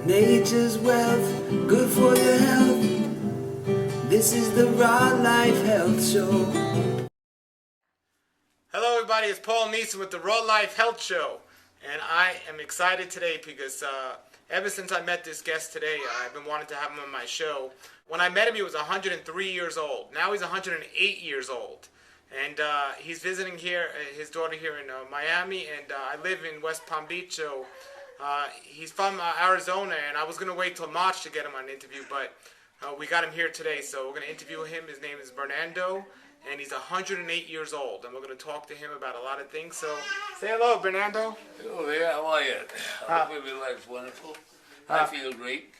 Nature's wealth, good for your health. This is the Raw Life Health Show. Hello everybody, it's Paul Neeson with the Raw Life Health Show. And I am excited today because ever since I met this guest today, I've been wanting to have him on my show. When I met him, he was 103 years old. Now he's 108 years old. And he's visiting here, his daughter here in Miami, and I live in West Palm Beach, so he's from Arizona, and I was going to wait till March to get him on an interview, but we got him here today, so we're going to interview him. His name is Bernardo, and he's 108 years old, and we're going to talk to him about a lot of things. So say hello, Bernardo. Hello there, how are you? I hope your life's wonderful. I feel great.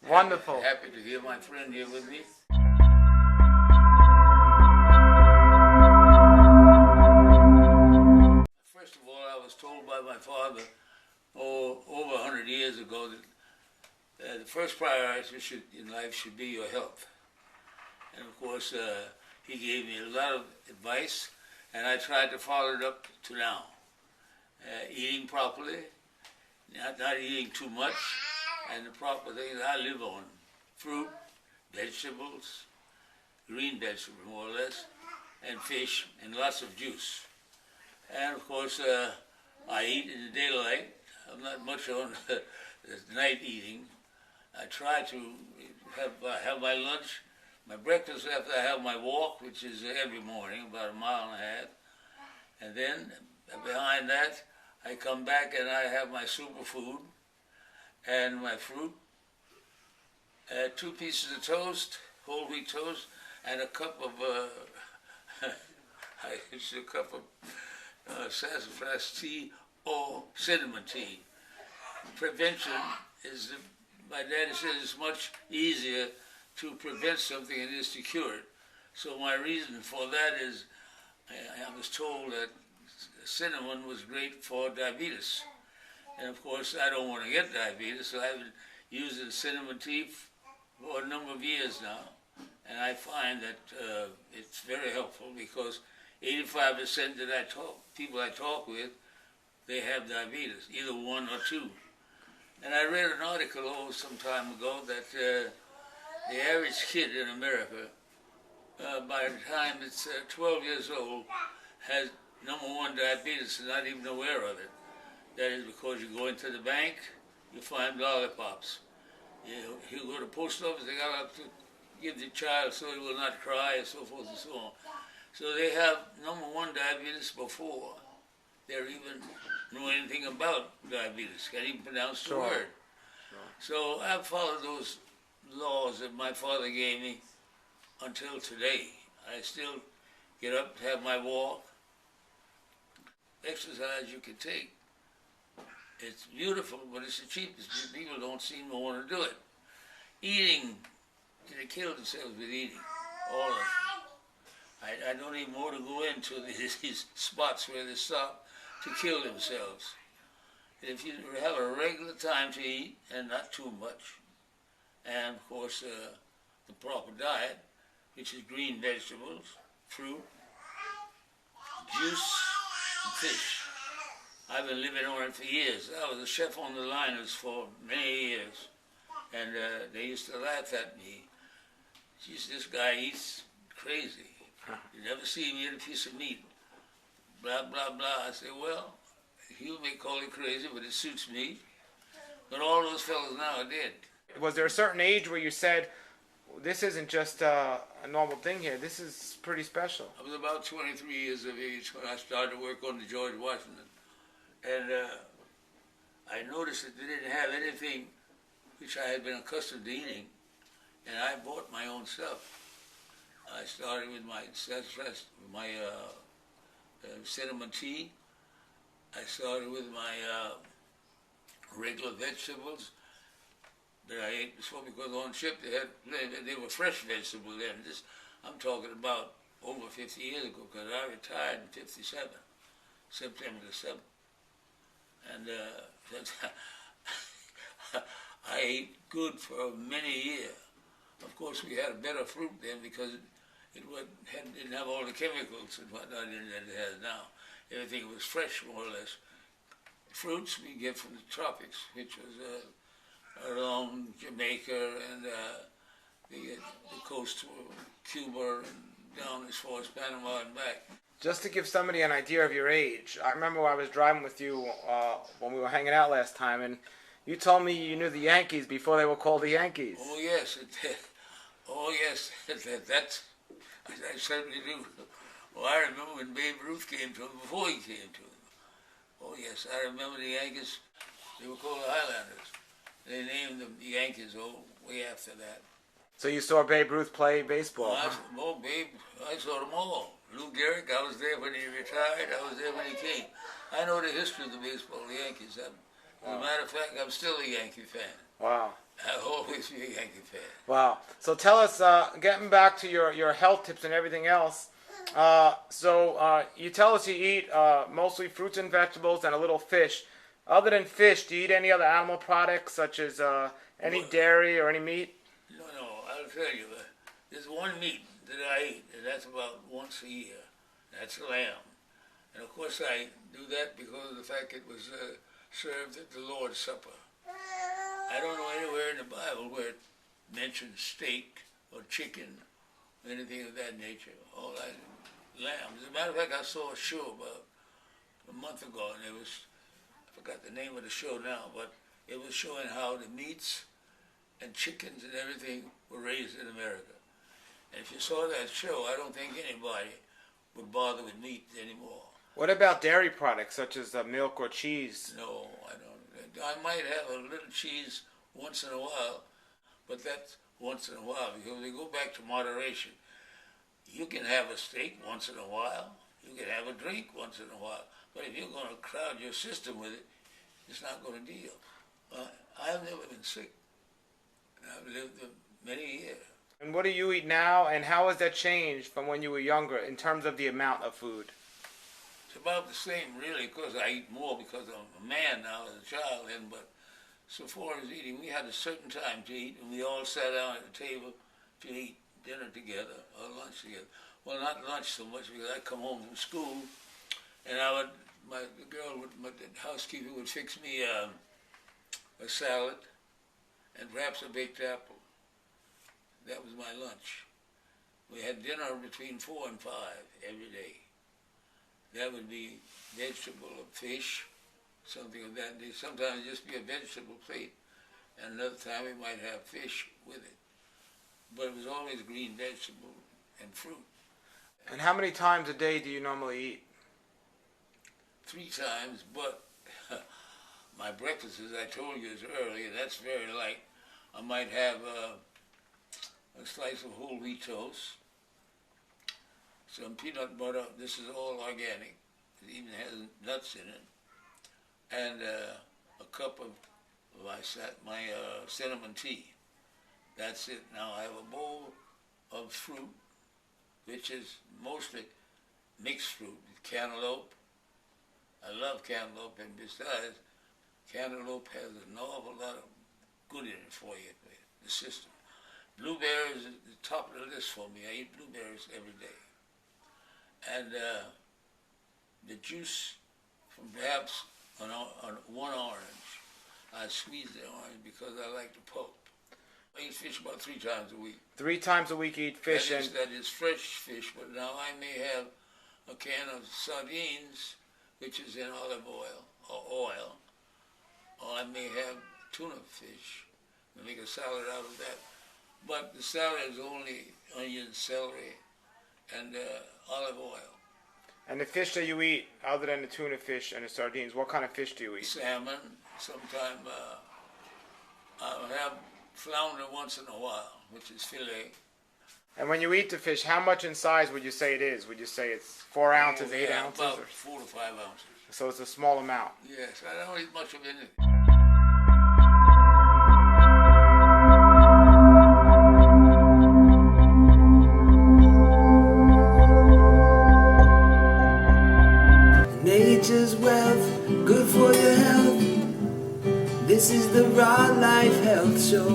Wonderful. Happy to hear my friend here with me. First of all, I was told by my father over 100 years ago that the first priority in life should be your health. And of course, he gave me a lot of advice, and I tried to follow it up to now. Eating properly, not eating too much, and the proper things I live on. Fruit, vegetables, green vegetables more or less, and fish, and lots of juice. And of course, I eat in the daylight. I'm not much on the night eating. I try to have my lunch, my breakfast after I have my walk, which is every morning, about 1.5 miles. And then behind that, I come back and I have my superfood and my fruit, 2 pieces of toast, whole wheat toast, and a cup of sassafras tea or cinnamon tea. Prevention is, my daddy says, it's much easier to prevent something than it is to cure it. So my reason for that is, I was told that cinnamon was great for diabetes. And of course, I don't want to get diabetes, so I've been using cinnamon tea for a number of years now. And I find that it's very helpful because 85% that people I talk with, they have diabetes, either 1 or 2. And I read an article some time ago that the average kid in America, by the time it's 12 years old, has #1 diabetes and not even aware of it. That is because you go into the bank, you find lollipops. You go to the post office, they got to give the child so he will not cry, and so forth and so on. So they have #1 diabetes before they even know anything about diabetes, can't even pronounce the word. So I've followed those laws that my father gave me until today. I still get up to have my walk. Exercise you can take. It's beautiful, but it's the cheapest. People don't seem to want to do it. Eating, they kill themselves with eating, all of it. I don't even want to go into these spots where they stop to kill themselves. If you have a regular time to eat, and not too much, and of course the proper diet, which is green vegetables, fruit, juice, and fish. I've been living on it for years. I was a chef on the liners for many years, and they used to laugh at me. Geez, this guy eats crazy. You never see him eat a piece of meat. Blah, blah, blah. I say, well, you may call it crazy, but it suits me. But all those fellas now are dead. Was there a certain age where you said, this isn't just a normal thing here, this is pretty special? I was about 23 years of age when I started to work on the George Washington. And I noticed that they didn't have anything which I had been accustomed to eating, and I bought my own stuff. I started with my cinnamon tea. I started with my regular vegetables that I ate before, because on ship they were fresh vegetables then. I'm talking about over 50 years ago, because I retired in 57, September the 7th. And I ate good for many years. Of course, we had a better fruit then because it didn't have all the chemicals and whatnot in it that it has now. Everything was fresh, more or less. Fruits we get from the tropics, which was along Jamaica and the coast of Cuba and down as far as Panama and back. Just to give somebody an idea of your age, I remember when I was driving with you when we were hanging out last time, and you told me you knew the Yankees before they were called the Yankees. Oh yes, oh yes, that I certainly do. Well, I remember when Babe Ruth came to him before he came to him. Oh yes, I remember the Yankees. They were called the Highlanders. They named them the Yankees way after that. So you saw Babe Ruth play baseball? Well, Huh? Babe, I saw them all. Lou Gehrig, I was there when he retired. I was there when he came. I know the history of the baseball, the Yankees. As a matter of fact, I'm still a Yankee fan. Wow. I'll always be a Yankee fan. Wow. So tell us, getting back to your health tips and everything else, you tell us you eat mostly fruits and vegetables and a little fish. Other than fish, do you eat any other animal products such as any dairy or any meat? No, I'll tell you. There's one meat that I eat, and that's about once a year. That's lamb. And of course I do that because of the fact it was served at the Lord's Supper. I don't know anywhere in the Bible where it mentions steak or chicken or anything of that nature. All that lamb. As a matter of fact, I saw a show about a month ago, and I forgot the name of the show now, but it was showing how the meats and chickens and everything were raised in America. And if you saw that show, I don't think anybody would bother with meat anymore. What about dairy products such as milk or cheese? No, I don't. I might have a little cheese once in a while, but that's once in a while because we go back to moderation. You can have a steak once in a while. You can have a drink once in a while. But if you're going to crowd your system with it, it's not going to deal. I've never been sick. I've lived many years. And what do you eat now, and how has that changed from when you were younger in terms of the amount of food? It's about the same, really, because I eat more because I'm a man now as a child. But so far as eating, we had a certain time to eat, and we all sat down at the table to eat dinner together or lunch together. Well, not lunch so much because I come home from school, and the housekeeper would fix me a salad and perhaps a baked apple. That was my lunch. We had dinner between 4 and 5 every day. That would be vegetable or fish, something of that nature. Sometimes it'd just be a vegetable plate, and another time we might have fish with it. But it was always green vegetable and fruit. And how many times a day do you normally eat? 3 times, but my breakfast, as I told you earlier, that's very light. I might have a slice of whole wheat toast, some peanut butter. This is all organic. It even has nuts in it, and a cup of my cinnamon tea. That's it. Now I have a bowl of fruit, which is mostly mixed fruit, cantaloupe. I love cantaloupe, and besides, cantaloupe has an awful lot of good in it for you, the system. Blueberries is at the top of the list for me. I eat blueberries every day. And the juice from perhaps on one orange, I squeeze the orange because I like the pulp. I eat fish about 3 times a week. 3 times a week you eat fish? That is fresh fish, but now I may have a can of sardines, which is in olive oil or oil, or I may have tuna fish and make a salad out of that. But the salad is only onion, celery, and olive oil. And the fish that you eat, other than the tuna fish and the sardines, what kind of fish do you eat? Salmon. Sometimes I'll have flounder once in a while, which is fillet. And when you eat the fish, how much in size would you say it is? Would you say it's 4 ounces, 8 Yeah, ounces? about Or? 4 to 5 ounces. So it's a small amount. Yes, I don't eat much of anything. Nature's wealth, good for your health. This is the Raw Life Health Show.